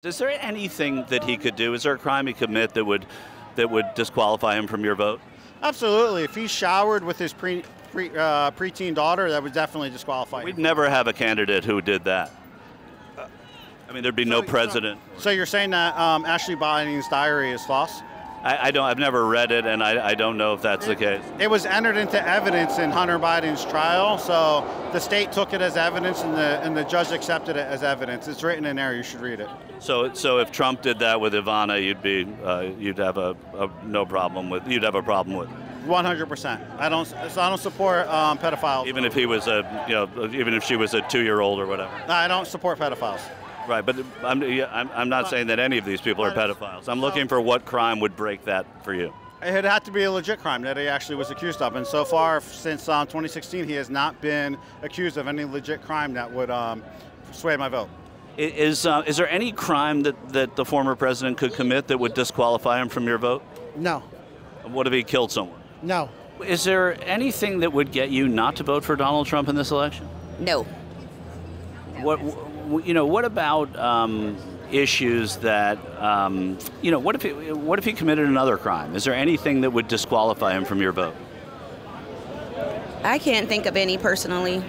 Is there anything that he could do? Is there a crime he could commit that would disqualify him from your vote? Absolutely. If he showered with his preteen daughter, that would definitely disqualify him. We'd never have a candidate who did that. I mean, there'd be no president. So you're saying that Ashley Biden's diary is false? I've never read it, and I don't know if that's the case. It was entered into evidence in Hunter Biden's trial, so the state took it as evidence, and the judge accepted it as evidence. It's written in there. You should read it. So if Trump did that with Ivana, you'd have a problem with 100%. I don't support pedophiles. Even if he was even if she was a 2-year-old or whatever. I don't support pedophiles. Right, but I'm not saying that any of these people are pedophiles. I'm looking for what crime would break that for you. It had to be a legit crime that he actually was accused of, and so far since 2016, he has not been accused of any legit crime that would sway my vote. Is there any crime that the former president could commit that would disqualify him from your vote? No. What if he killed someone? No. Is there anything that would get you not to vote for Donald Trump in this election? No. What about issues that what if he committed another crime? Is there anything that would disqualify him from your vote? I can't think of any personally.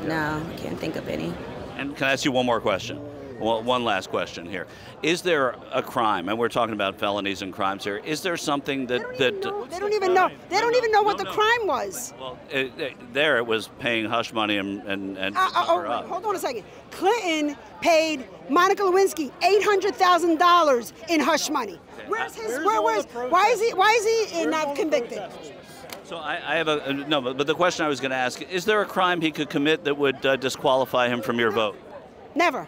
No, I can't think of any. And can I ask you one more question? Well, one last question here. Is there a crime, and we're talking about felonies and crimes here, is there something They don't even know. They don't even know what the crime was. Well, it was paying hush money and hold on a second. Clinton paid Monica Lewinsky $800,000 in hush money. Where's his? Why is he not convicted? So I have but the question I was going to ask, is there a crime he could commit that would disqualify him from your vote? Never.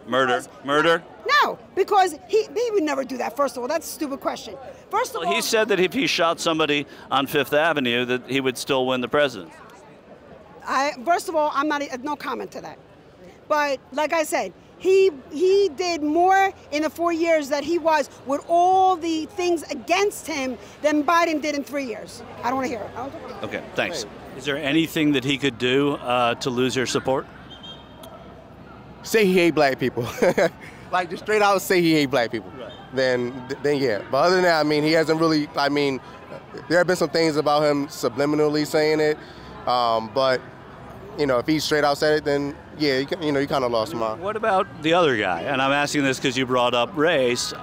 Murder? No, because he would never do that, first of all. That's a stupid question. First of all, he said that if he shot somebody on Fifth Avenue that he would still win the presidency. First of all, I'm not, no comment to that. But like I said, he did more in the 4 years that he was with all the things against him than Biden did in 3 years. I don't want to hear it. Okay, thanks. Is there anything that he could do to lose your support? Say he hate black people. Like, just straight out say he hate black people. Right. Then yeah. But other than that, I mean, he hasn't really, there have been some things about him subliminally saying it. But, if he straight out said it, then yeah, you kind of lost him out. What about the other guy? And I'm asking this because you brought up race,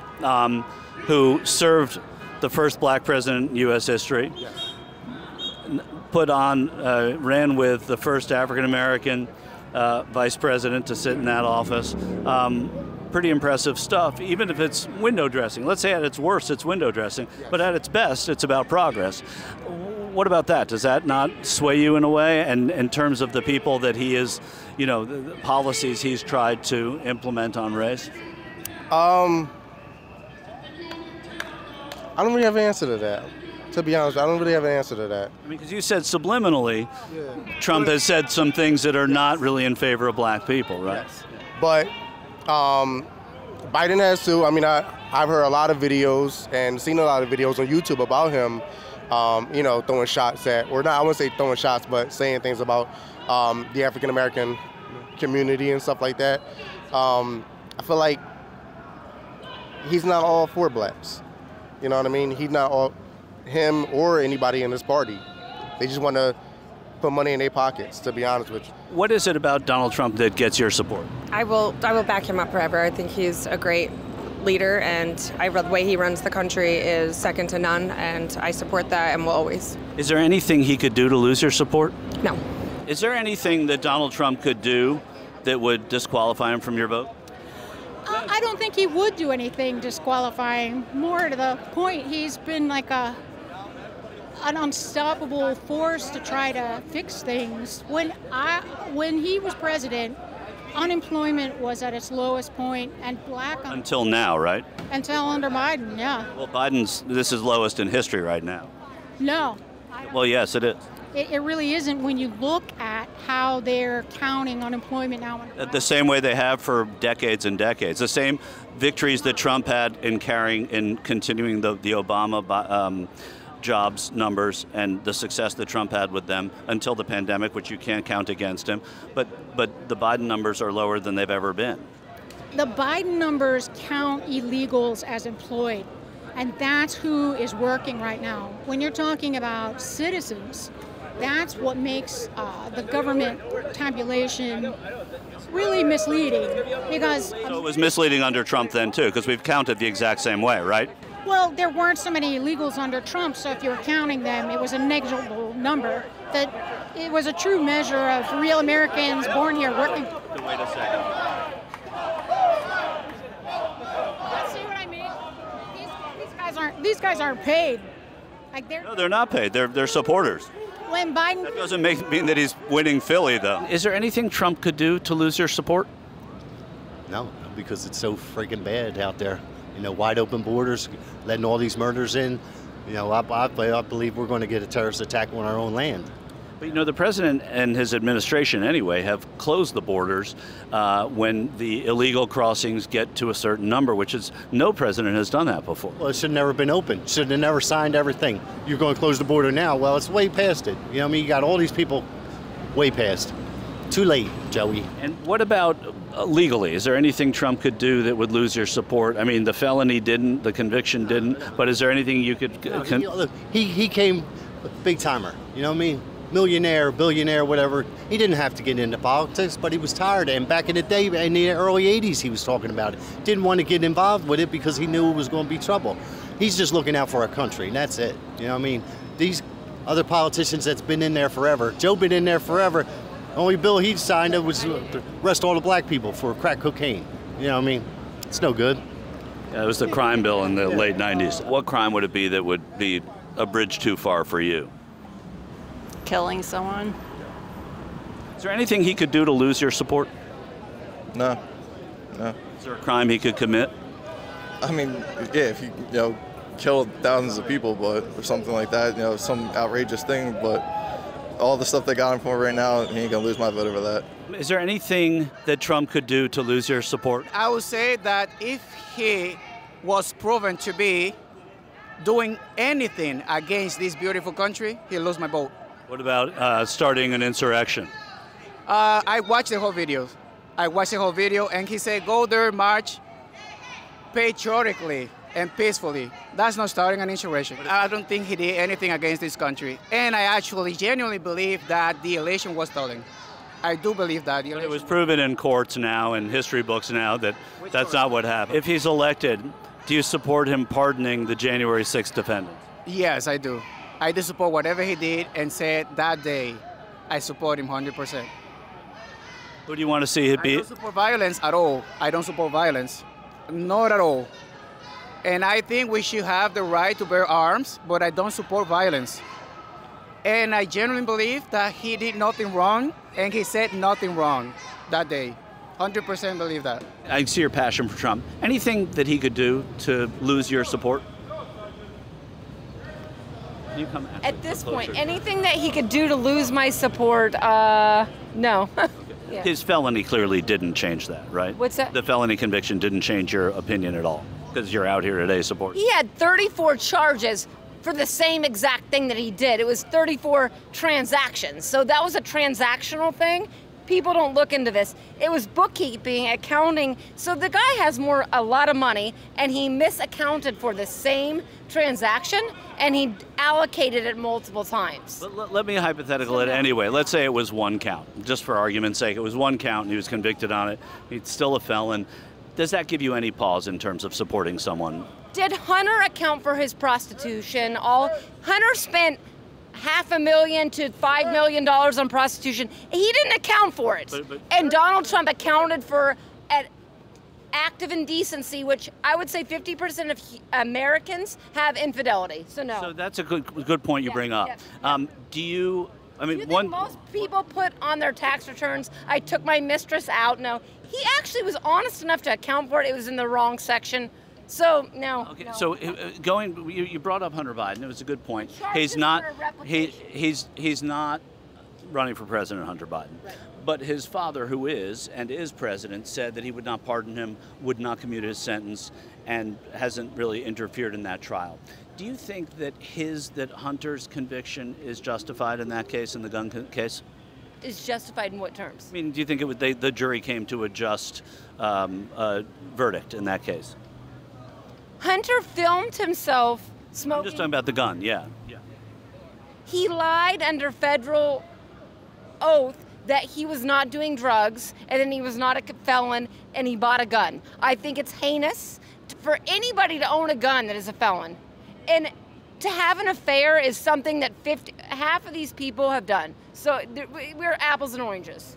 who served the first black president in U.S. history, yes. Ran with the first African-American vice president to sit in that office. Pretty impressive stuff, even if it's window dressing. Let's say at its worst, it's window dressing, yes. But at its best, it's about progress. What about that? Does that not sway you in a way? And in terms of the people that he is, the policies he's tried to implement on race? I don't really have an answer to that. To be honest, I don't really have an answer to that. I mean, because you said subliminally, Trump has said some things that are not really in favor of black people, right? Yes. But Biden has too. I mean, I've heard a lot of videos and seen a lot of videos on YouTube about him, throwing shots at, or not, I wouldn't say throwing shots, but saying things about the African-American community and stuff like that. I feel like he's not all for blacks. You know what I mean? He's not all, him or anybody in this party. They just want to put money in their pockets, to be honest with you. What is it about Donald Trump that gets your support? I will back him up forever. I think he's a great leader, and the way he runs the country is second to none, and I support that and will always. Is there anything he could do to lose your support? No. Is there anything that Donald Trump could do that would disqualify him from your vote? I don't think he would do anything disqualifying. More to the point, he's been like an unstoppable force to try to fix things. When he was president, unemployment was at its lowest point, and until now, right? Until under Biden, yeah. Well, this is lowest in history right now. No. Well, yes, it is. It really isn't when you look at how they're counting unemployment now. The same way they have for decades and decades. The same victories that Trump had in continuing the Obama jobs numbers and the success that Trump had with them until the pandemic, which you can't count against him. But the Biden numbers are lower than they've ever been. The Biden numbers count illegals as employed, and that's who is working right now. When you're talking about citizens, that's what makes the government tabulation really misleading, because... So it was misleading under Trump then too, because we've counted the exact same way, right? Well, there weren't so many illegals under Trump, so if you were counting them, it was a negligible number. That it was a true measure of real Americans born here working. Wait a second. See what I mean? These guys aren't paid. Like No, they're not paid. They're supporters. When Biden... That doesn't mean that he's winning Philly, though. Is there anything Trump could do to lose your support? No, because it's so freaking bad out there. You know, wide open borders, letting all these murders in. You know, I believe we're going to get a terrorist attack on our own land. But, you know, the president and his administration, anyway, have closed the borders when the illegal crossings get to a certain number, which is no president has done that before. Well, it should have never been open. Should have never signed everything. You're going to close the border now. Well, it's way past it. You know what I mean? You got all these people way past. Too late, Joey. And what about legally? Is there anything Trump could do that would lose your support? I mean, the felony didn't, the conviction didn't, but is there anything you could... Look, he came big timer, you know what I mean? Millionaire, billionaire, whatever. He didn't have to get into politics, but he was tired. And back in the day, in the early 80s, he was talking about it. Didn't want to get involved with it because he knew it was going to be trouble. He's just looking out for our country, and that's it. You know what I mean? These other politicians that's been in there forever. Joe been in there forever. Only bill he signed was to arrest all the black people for crack cocaine. You know what I mean? It's no good. Yeah, it was the crime bill in the late 90s. What crime would it be that would be a bridge too far for you? Killing someone. Is there anything he could do to lose your support? No. Is there a crime he could commit? I mean, yeah, if he, killed thousands of people, but or something like that, some outrageous thing, but all the stuff they got him for right now, he ain't gonna lose my vote over that. Is there anything that Trump could do to lose your support? I would say that if he was proven to be doing anything against this beautiful country, he'll lose my vote. What about starting an insurrection? I watched the whole video. And he said, go there, march patriotically and peacefully. That's not starting an insurrection. I don't think he did anything against this country. And I actually genuinely believe that the election was stolen. I do believe that. It was proven in courts now, in history books now, that that's not what happened. If he's elected, do you support him pardoning the January 6th defendants? Yes, I do. I do support whatever he did and said that day. I support him 100%. Who do you want to see it be? I don't support violence at all. I don't support violence. Not at all. And I think we should have the right to bear arms, but I don't support violence. And I genuinely believe that he did nothing wrong, and he said nothing wrong that day. 100% believe that. I see your passion for Trump. Anything that he could do to lose your support? You come At this point, anything that he could do to lose my support, no. Yeah. His felony clearly didn't change that, right? What's that? The felony conviction didn't change your opinion at all, because you're out here today supporting. He had 34 charges for the same exact thing that he did. It was 34 transactions. So that was a transactional thing. People don't look into this. It was bookkeeping, accounting. So the guy has a lot of money, and he misaccounted for the same transaction, and he allocated it multiple times. Let me hypothetical it anyway. Let's say it was one count, just for argument's sake. It was one count, and he was convicted on it. He's still a felon. Does that give you any pause in terms of supporting someone? Did Hunter account for his prostitution? Hunter spent $500,000 to $5 million on prostitution. He didn't account for it. And Donald Trump accounted for an act of indecency, which I would say 50% of Americans have infidelity. So no. So that's a good point you bring up. Do you? I mean, do you think most people put on their tax returns, I took my mistress out? No. He actually was honest enough to account for it. It was in the wrong section. So no. Okay. No. So you brought up Hunter Biden. It was a good point. He's not running for president, Hunter Biden. Right. But his father, who is and is president, said that he would not pardon him, would not commute his sentence, and hasn't really interfered in that trial. Do you think that Hunter's conviction is justified in that case, in the gun case? is justified in what terms? I mean, do you think the jury came to a just verdict in that case? Hunter filmed himself smoking. I'm just talking about the gun, yeah. He lied under federal oath that he was not doing drugs and then he was not a felon and he bought a gun. I think it's heinous for anybody to own a gun that is a felon. And to have an affair is something that half of these people have done. So we're apples and oranges.